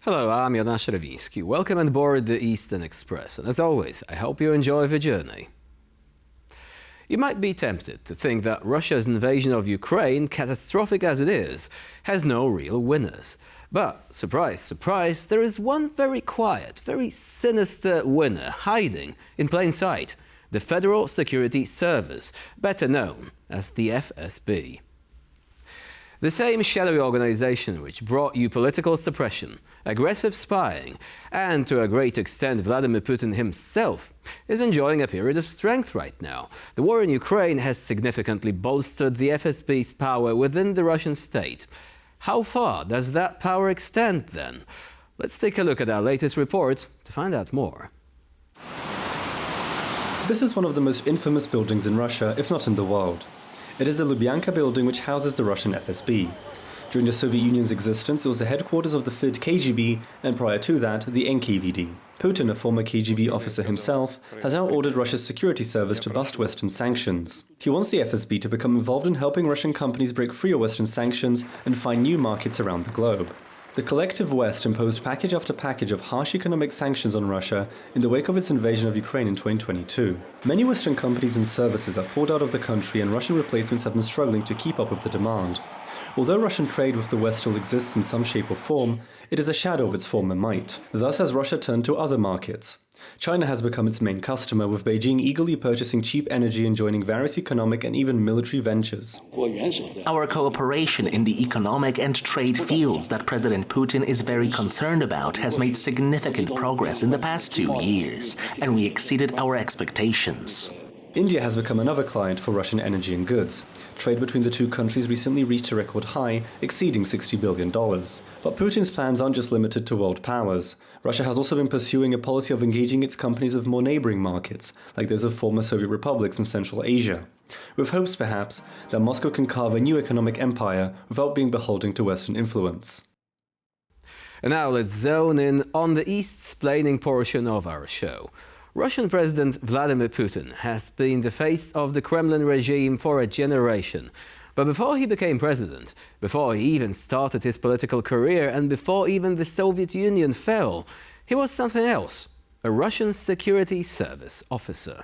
Hello, I'm Jonasz Rewiński. Welcome on board the Eastern Express, and as always, I hope you enjoy the journey. You might be tempted to think that Russia's invasion of Ukraine, catastrophic as it is, has no real winners. But, surprise, surprise, there is one very quiet, very sinister winner hiding in plain sight: the Federal Security Service, better known as the FSB. The same shadowy organization which brought you political suppression, aggressive spying, and to a great extent Vladimir Putin himself, is enjoying a period of strength right now. The war in Ukraine has significantly bolstered the FSB's power within the Russian state. How far does that power extend then? Let's take a look at our latest report to find out more. This is one of the most infamous buildings in Russia, if not in the world. It is the Lubyanka building which houses the Russian FSB. During the Soviet Union's existence, it was the headquarters of the FID KGB, and prior to that, the NKVD. Putin, a former KGB officer himself, has now ordered Russia's security service to bust Western sanctions. He wants the FSB to become involved in helping Russian companies break free of Western sanctions and find new markets around the globe. The collective West imposed package after package of harsh economic sanctions on Russia in the wake of its invasion of Ukraine in 2022. Many Western companies and services have pulled out of the country, and Russian replacements have been struggling to keep up with the demand. Although Russian trade with the West still exists in some shape or form, it is a shadow of its former might. Thus has Russia turned to other markets. China has become its main customer, with Beijing eagerly purchasing cheap energy and joining various economic and even military ventures. Our cooperation in the economic and trade fields that President Putin is very concerned about has made significant progress in the past 2 years, and we exceeded our expectations. India has become another client for Russian energy and goods. Trade between the two countries recently reached a record high, exceeding $60 billion. But Putin's plans aren't just limited to world powers. Russia has also been pursuing a policy of engaging its companies with more neighboring markets, like those of former Soviet republics in Central Asia, with hopes, perhaps, that Moscow can carve a new economic empire without being beholden to Western influence. And now let's zone in on the East-splaining portion of our show. Russian President Vladimir Putin has been the face of the Kremlin regime for a generation. But before he became president, before he even started his political career, and before even the Soviet Union fell, he was something else: a Russian security service officer.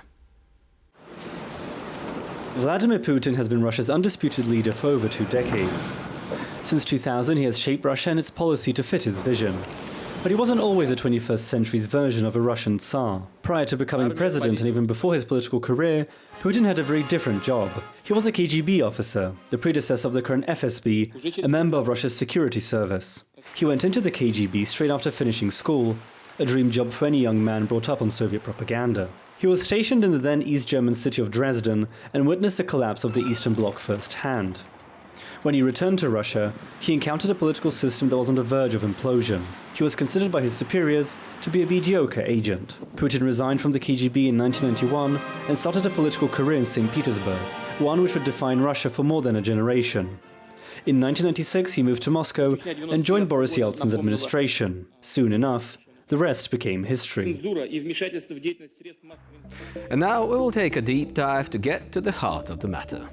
Vladimir Putin has been Russia's undisputed leader for over 2 decades. Since 2000, he has shaped Russia and its policy to fit his vision. But he wasn't always the 21st century's version of a Russian Tsar. Prior to becoming president, and even before his political career, Putin had a very different job. He was a KGB officer, the predecessor of the current FSB, a member of Russia's security service. He went into the KGB straight after finishing school, a dream job for any young man brought up on Soviet propaganda. He was stationed in the then East German city of Dresden and witnessed the collapse of the Eastern Bloc firsthand. When he returned to Russia, he encountered a political system that was on the verge of implosion. He was considered by his superiors to be a mediocre agent. Putin resigned from the KGB in 1991 and started a political career in St. Petersburg, one which would define Russia for more than a generation. In 1996, he moved to Moscow and joined Boris Yeltsin's administration. Soon enough, the rest became history. And now we will take a deep dive to get to the heart of the matter.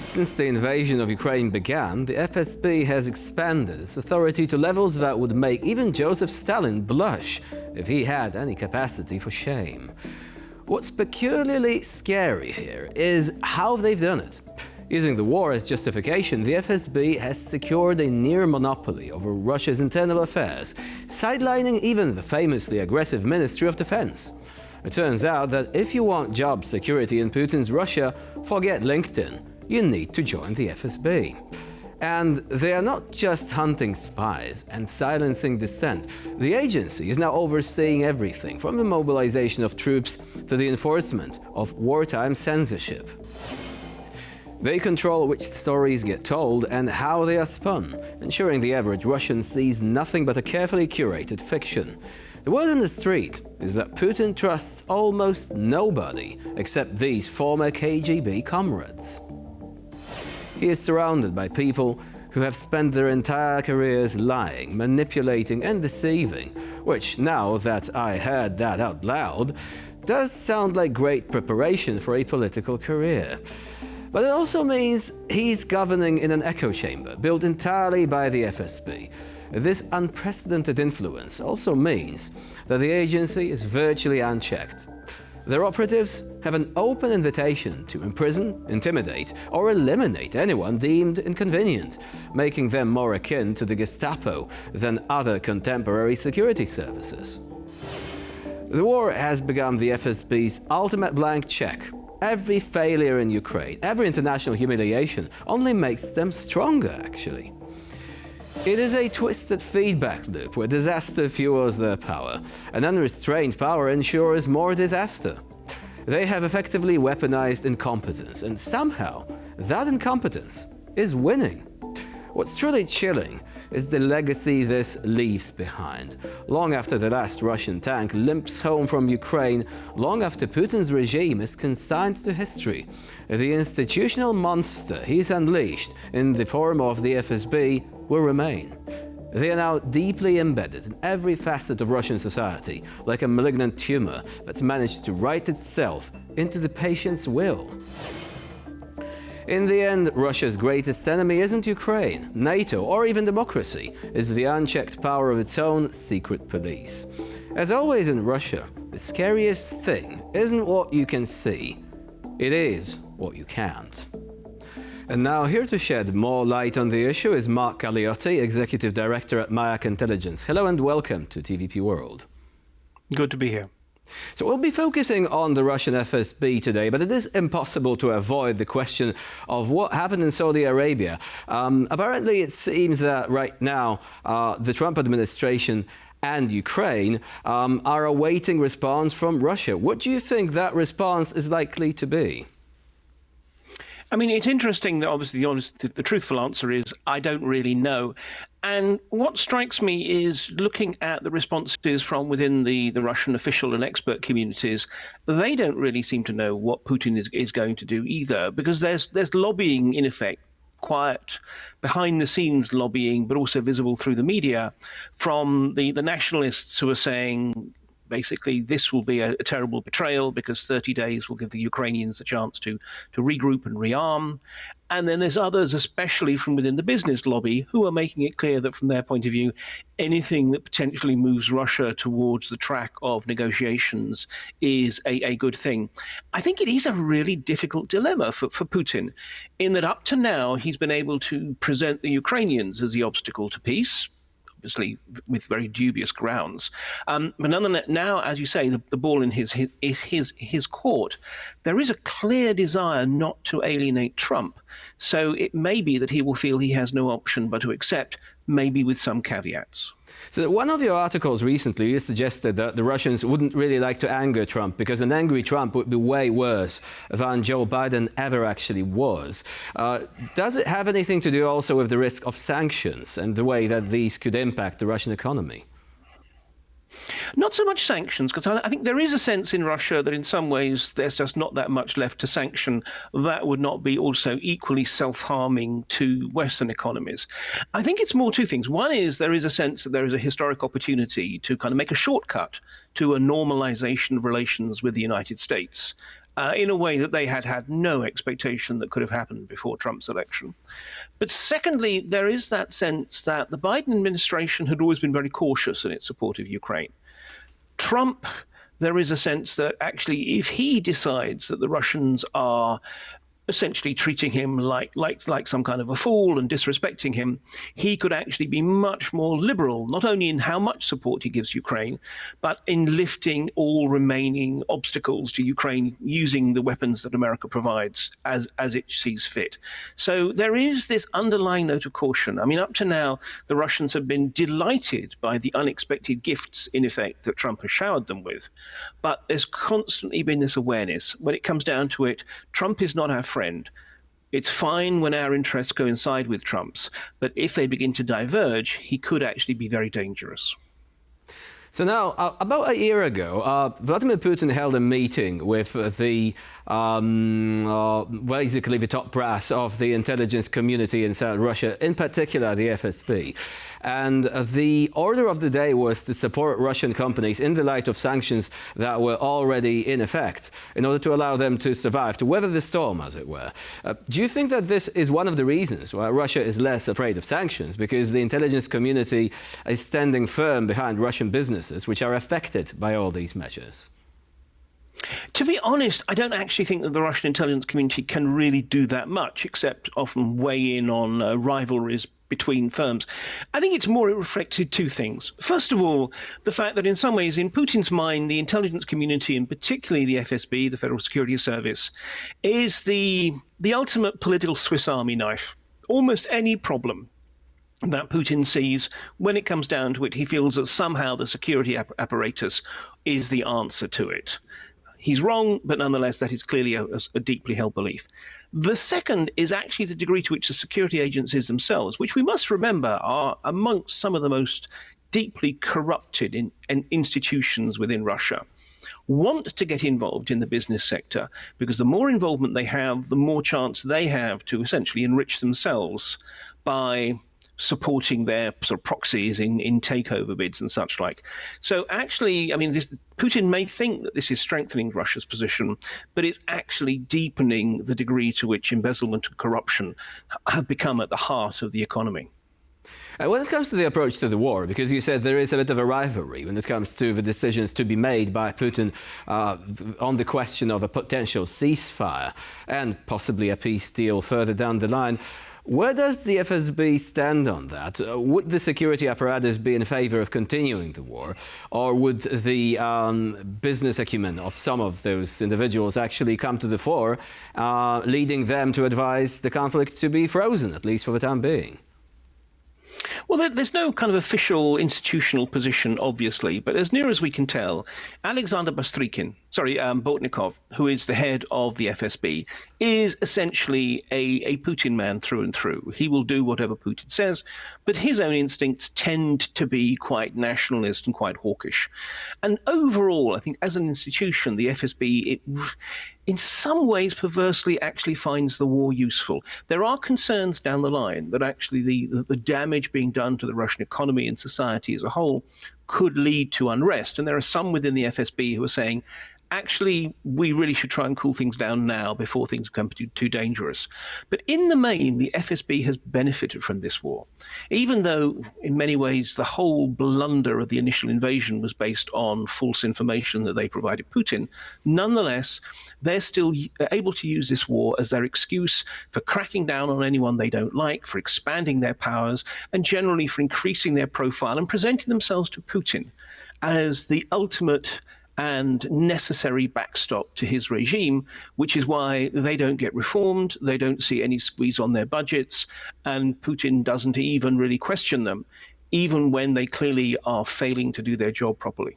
Since the invasion of Ukraine began, the FSB has expanded its authority to levels that would make even Joseph Stalin blush if he had any capacity for shame. What's peculiarly scary here is how they've done it. Using the war as justification, the FSB has secured a near monopoly over Russia's internal affairs, sidelining even the famously aggressive Ministry of Defense. It turns out that if you want job security in Putin's Russia, forget LinkedIn. You need to join the FSB. And they are not just hunting spies and silencing dissent. The agency is now overseeing everything, from the mobilization of troops to the enforcement of wartime censorship. They control which stories get told and how they are spun, ensuring the average Russian sees nothing but a carefully curated fiction. The word on the street is that Putin trusts almost nobody except these former KGB comrades. He is surrounded by people who have spent their entire careers lying, manipulating and deceiving, which, now that I heard that out loud, does sound like great preparation for a political career. But it also means he's governing in an echo chamber built entirely by the FSB. This unprecedented influence also means that the agency is virtually unchecked. Their operatives have an open invitation to imprison, intimidate, or eliminate anyone deemed inconvenient, making them more akin to the Gestapo than other contemporary security services. The war has become the FSB's ultimate blank check. Every failure in Ukraine, every international humiliation only makes them stronger, actually. It is a twisted feedback loop where disaster fuels their power, and unrestrained power ensures more disaster. They have effectively weaponized incompetence, and somehow that incompetence is winning. What's truly chilling is the legacy this leaves behind. Long after the last Russian tank limps home from Ukraine, long after Putin's regime is consigned to history, the institutional monster he's unleashed in the form of the FSB will remain. They are now deeply embedded in every facet of Russian society, like a malignant tumor that's managed to write itself into the patient's will. In the end, Russia's greatest enemy isn't Ukraine, NATO, or even democracy. It's the unchecked power of its own secret police. As always in Russia, the scariest thing isn't what you can see, it is what you can't. And now, here to shed more light on the issue is Mark Galeotti, Executive Director at Mayak Intelligence. Hello and welcome to TVP World. Good to be here. So we'll be focusing on the Russian FSB today, but it is impossible to avoid the question of what happened in Saudi Arabia. Apparently, it seems that right now the Trump administration and Ukraine are awaiting response from Russia. What do you think that response is likely to be? I mean, it's interesting that obviously the truthful answer is I don't really know. And what strikes me is looking at the responses from within the Russian official and expert communities, they don't really seem to know what Putin is going to do either, because there's lobbying in effect, quiet, behind-the-scenes lobbying, but also visible through the media, from the nationalists who are saying, basically, this will be a terrible betrayal because 30 days will give the Ukrainians the chance to regroup and rearm. And then there's others, especially from within the business lobby, who are making it clear that from their point of view, anything that potentially moves Russia towards the track of negotiations is a good thing. I think it is a really difficult dilemma for Putin, in that up to now, he's been able to present the Ukrainians as the obstacle to peace, obviously with very dubious grounds. But nonetheless, now, as you say, the ball in his court. There is a clear desire not to alienate Trump. So it may be that he will feel he has no option but to accept, maybe with some caveats. So one of your articles recently, you suggested that the Russians wouldn't really like to anger Trump because an angry Trump would be way worse than Joe Biden ever actually was. Does it have anything to do also with the risk of sanctions and the way that these could impact the Russian economy? Not so much sanctions, because I think there is a sense in Russia that in some ways there's just not that much left to sanction that would not be also equally self-harming to Western economies. I think it's more two things. One is there is a sense that there is a historic opportunity to kind of make a shortcut to a normalization of relations with the United States, in a way that they had no expectation that could have happened before Trump's election. But secondly, there is that sense that the Biden administration had always been very cautious in its support of Ukraine. Trump, there is a sense that actually if he decides that the Russians are essentially treating him like some kind of a fool and disrespecting him, he could actually be much more liberal, not only in how much support he gives Ukraine, but in lifting all remaining obstacles to Ukraine using the weapons that America provides as it sees fit. So there is this underlying note of caution. I mean, up to now, the Russians have been delighted by the unexpected gifts, in effect, that Trump has showered them with. But there's constantly been this awareness. When it comes down to it, Trump is not our friend. It's fine when our interests coincide with Trump's, but if they begin to diverge, he could actually be very dangerous. So now, about a year ago, Vladimir Putin held a meeting with basically the top brass of the intelligence community inside Russia, in particular the FSB. And the order of the day was to support Russian companies in the light of sanctions that were already in effect, in order to allow them to survive, to weather the storm, as it were. Do you think that this is one of the reasons why Russia is less afraid of sanctions? Because the intelligence community is standing firm behind Russian businesses, which are affected by all these measures? To be honest, I don't actually think that the Russian intelligence community can really do that much, except often weigh in on rivalries between firms. I think it's more, it reflected two things. First of all, the fact that in some ways, in Putin's mind, the intelligence community, and particularly the FSB, the Federal Security Service, is the ultimate political Swiss Army knife. Almost any problem that Putin sees, when it comes down to it, he feels that somehow the security apparatus is the answer to it. He's wrong, but nonetheless, that is clearly a deeply held belief. The second is actually the degree to which the security agencies themselves, which we must remember are amongst some of the most deeply corrupted institutions within Russia, want to get involved in the business sector, because the more involvement they have, the more chance they have to essentially enrich themselves by supporting their sort of proxies in takeover bids and such like. So actually, I mean, Putin may think that this is strengthening Russia's position, but it's actually deepening the degree to which embezzlement and corruption have become at the heart of the economy. When it comes to the approach to the war, because you said there is a bit of a rivalry when it comes to the decisions to be made by Putin on the question of a potential ceasefire and possibly a peace deal further down the line, where does the FSB stand on that? Would the security apparatus be in favor of continuing the war, or would the business acumen of some of those individuals actually come to the fore, leading them to advise the conflict to be frozen, at least for the time being? Well, there's no kind of official institutional position, obviously, but as near as we can tell, Alexander Bortnikov, who is the head of the FSB, is essentially a Putin man through and through. He will do whatever Putin says, but his own instincts tend to be quite nationalist and quite hawkish. And overall, I think as an institution, the FSB, in some ways, perversely actually finds the war useful. There are concerns down the line that actually the damage being done to the Russian economy and society as a whole could lead to unrest. And there are some within the FSB who are saying, actually, we really should try and cool things down now before things become too dangerous. But in the main, the FSB has benefited from this war. Even though, in many ways, the whole blunder of the initial invasion was based on false information that they provided Putin, nonetheless, they're still able to use this war as their excuse for cracking down on anyone they don't like, for expanding their powers, and generally for increasing their profile and presenting themselves to Putin as the ultimate and necessary backstop to his regime, which is why they don't get reformed, they don't see any squeeze on their budgets, and Putin doesn't even really question them, even when they clearly are failing to do their job properly.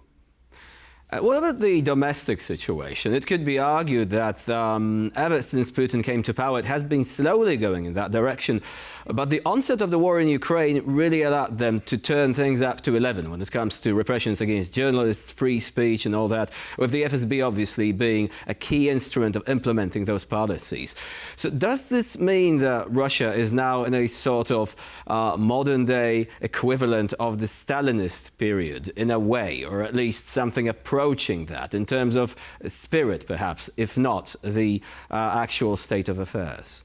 What about the domestic situation? It could be argued that ever since Putin came to power, it has been slowly going in that direction. But the onset of the war in Ukraine really allowed them to turn things up to 11 when it comes to repressions against journalists, free speech and all that, with the FSB obviously being a key instrument of implementing those policies. So does this mean that Russia is now in a sort of modern-day equivalent of the Stalinist period in a way, or at least something approaching that in terms of spirit, perhaps, if not the actual state of affairs?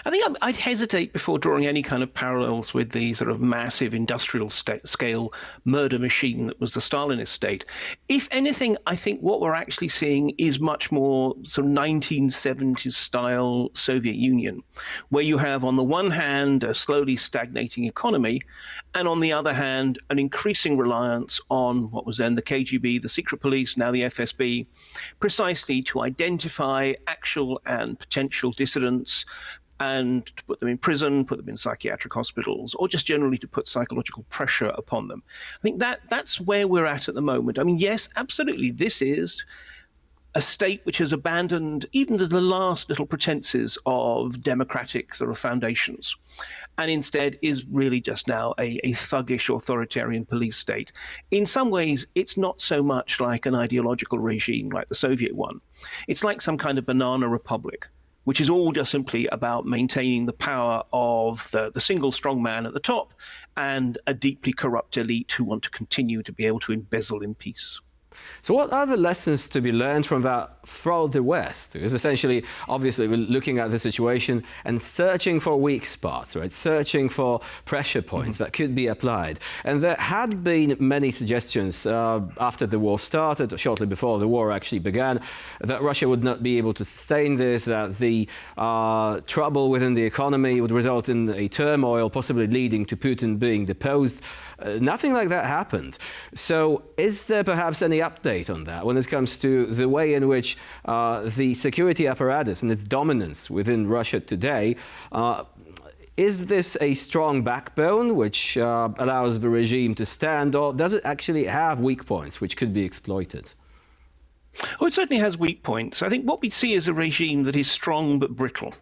I think I'd hesitate before drawing any kind of parallels with the sort of massive industrial scale murder machine that was the Stalinist state. If anything, I think what we're actually seeing is much more sort of 1970s style Soviet Union, where you have on the one hand a slowly stagnating economy, and on the other hand an increasing reliance on what was then the KGB, the secret police, now the FSB, precisely to identify actual and potential dissidents, and to put them in prison, put them in psychiatric hospitals, or just generally to put psychological pressure upon them. I think that's where we're at the moment. I mean, yes, absolutely, this is a state which has abandoned even the last little pretenses of democratic sort of foundations. and instead is really just now a thuggish authoritarian police state. In some ways, it's not so much like an ideological regime like the Soviet one. It's like some kind of banana republic, which is all just simply about maintaining the power of the single strong man at the top and a deeply corrupt elite who want to continue to be able to embezzle in peace. So what are the lessons to be learned from that for the West? Because essentially, obviously, we're looking at the situation and searching for weak spots, right? Searching for pressure points that could be applied. And there had been many suggestions after the war started, or shortly before the war actually began, that Russia would not be able to sustain this, that the trouble within the economy would result in a turmoil, possibly leading to Putin being deposed. Nothing like that happened. So is there perhaps any update on that when it comes to the way in which the security apparatus and its dominance within Russia today, is this a strong backbone which allows the regime to stand, or does it actually have weak points which could be exploited? Oh, it certainly has weak points. I think what we see is a regime that is strong but brittle.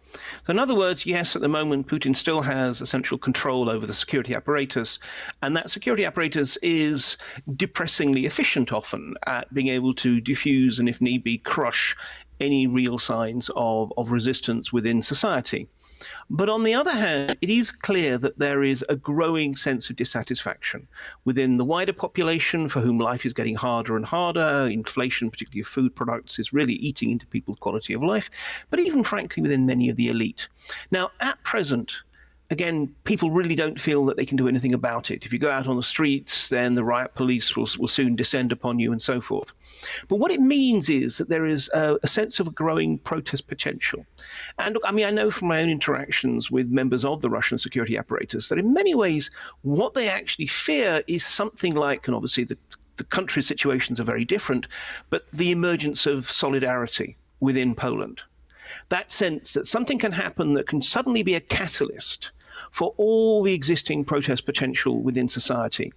So in other words, yes, at the moment, Putin still has essential control over the security apparatus, and that security apparatus is depressingly efficient often at being able to diffuse and, if need be, crush any real signs of resistance within society. But on the other hand, it is clear that there is a growing sense of dissatisfaction within the wider population for whom life is getting harder and harder. Inflation, particularly of food products, is really eating into people's quality of life, but even frankly within many of the elite. Now, at present, again, people really don't feel that they can do anything about it. If you go out on the streets, then the riot police will soon descend upon you and so forth. But what it means is that there is a sense of a growing protest potential. And look, I mean, I know from my own interactions with members of the Russian security apparatus that in many ways, what they actually fear is something like, and obviously the country situations are very different, but the emergence of solidarity within Poland. That sense that something can happen that can suddenly be a catalyst for all the existing protest potential within society,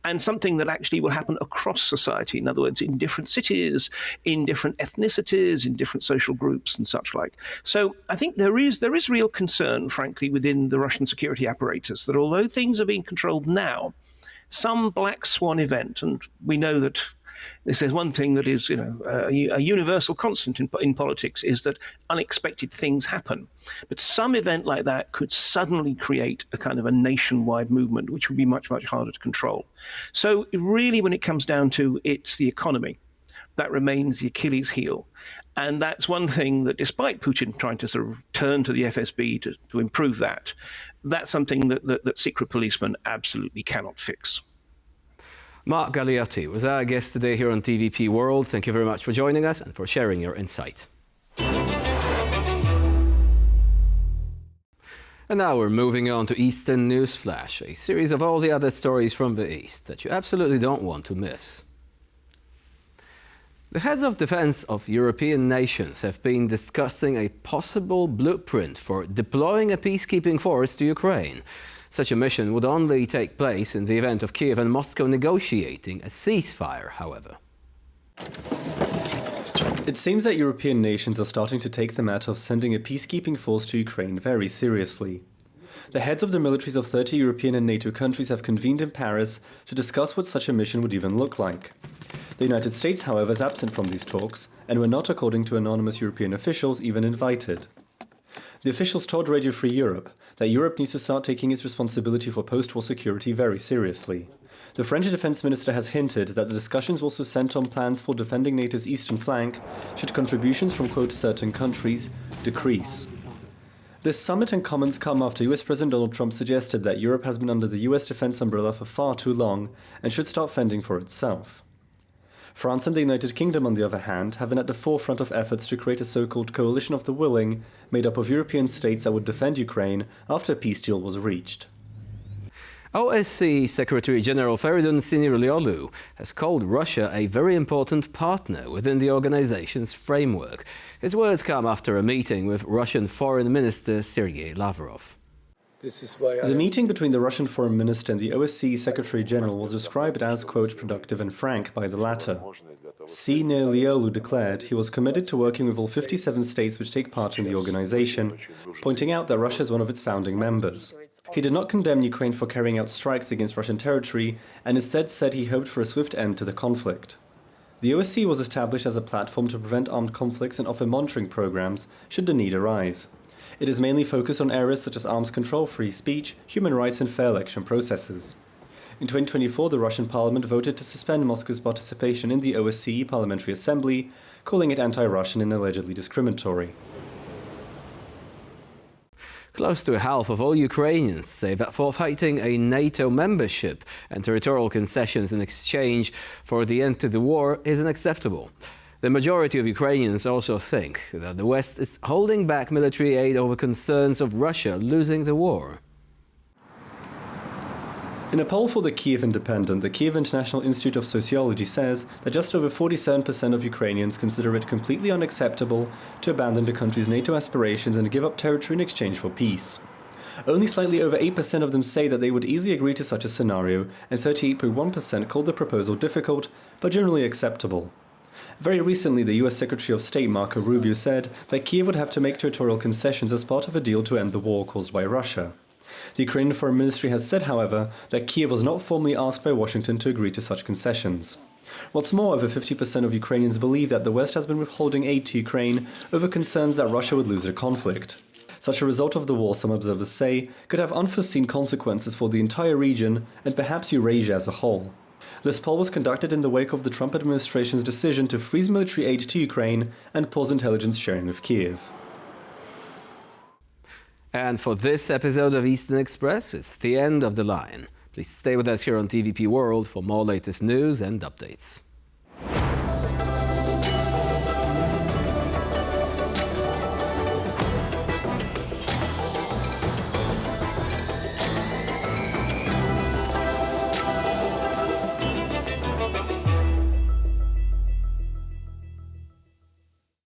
and something that actually will happen across society. In other words, in different cities, in different ethnicities, in different social groups and such like. So I think there is real concern, frankly, within the Russian security apparatus that although things are being controlled now, some black swan event, and we know that if there's one thing that is, a universal constant in politics, is that unexpected things happen. But some event like that could suddenly create a kind of a nationwide movement, which would be much, much harder to control. So really, when it comes down to it's the economy that remains the Achilles heel. And that's one thing that, despite Putin trying to sort of turn to the FSB to improve that, that's something that secret policemen absolutely cannot fix. Mark Galeotti was our guest today here on TVP World. Thank you very much for joining us and for sharing your insight. And now we're moving on to Eastern News Flash, a series of all the other stories from the East that you absolutely don't want to miss. The heads of defense of European nations have been discussing a possible blueprint for deploying a peacekeeping force to Ukraine. Such a mission would only take place in the event of Kiev and Moscow negotiating a ceasefire, however. It seems that European nations are starting to take the matter of sending a peacekeeping force to Ukraine very seriously. The heads of the militaries of 30 European and NATO countries have convened in Paris to discuss what such a mission would even look like. The United States, however, is absent from these talks, and were not, according to anonymous European officials, even invited. The officials told Radio Free Europe that Europe needs to start taking its responsibility for post-war security very seriously. The French defense minister has hinted that the discussions will also center on plans for defending NATO's eastern flank should contributions from, quote, certain countries decrease. This summit and comments come after US President Donald Trump suggested that Europe has been under the US defense umbrella for far too long and should start fending for itself. France and the United Kingdom, on the other hand, have been at the forefront of efforts to create a so-called coalition of the willing, made up of European states that would defend Ukraine after a peace deal was reached. OSCE Secretary-General Feridun Sinirlioglu has called Russia a very important partner within the organization's framework. His words come after a meeting with Russian Foreign Minister Sergei Lavrov. The meeting between the Russian foreign minister and the OSCE Secretary General was described as, quote, productive and frank by the latter. Liolu declared he was committed to working with all 57 states which take part in the organization, pointing out that Russia is one of its founding members. He did not condemn Ukraine for carrying out strikes against Russian territory and instead said he hoped for a swift end to the conflict. The OSCE was established as a platform to prevent armed conflicts and offer monitoring programs should the need arise. It is mainly focused on areas such as arms control, free speech, human rights and fair election processes. In 2024, the Russian parliament voted to suspend Moscow's participation in the OSCE Parliamentary Assembly, calling it anti-Russian and allegedly discriminatory. Close to half of all Ukrainians say that forfeiting a NATO membership and territorial concessions in exchange for the end to the war is unacceptable. The majority of Ukrainians also think that the West is holding back military aid over concerns of Russia losing the war. In a poll for the Kyiv Independent, the Kyiv International Institute of Sociology says that just over 47% of Ukrainians consider it completely unacceptable to abandon the country's NATO aspirations and give up territory in exchange for peace. Only slightly over 8% of them say that they would easily agree to such a scenario, and 38.1% called the proposal difficult, but generally acceptable. Very recently, the US Secretary of State Marco Rubio said that Kyiv would have to make territorial concessions as part of a deal to end the war caused by Russia. The Ukrainian Foreign Ministry has said, however, that Kyiv was not formally asked by Washington to agree to such concessions. What's more, over 50% of Ukrainians believe that the West has been withholding aid to Ukraine over concerns that Russia would lose the conflict. Such a result of the war, some observers say, could have unforeseen consequences for the entire region and perhaps Eurasia as a whole. This poll was conducted in the wake of the Trump administration's decision to freeze military aid to Ukraine and pause intelligence sharing with Kyiv. And for this episode of Eastern Express, it's the end of the line. Please stay with us here on TVP World for more latest news and updates.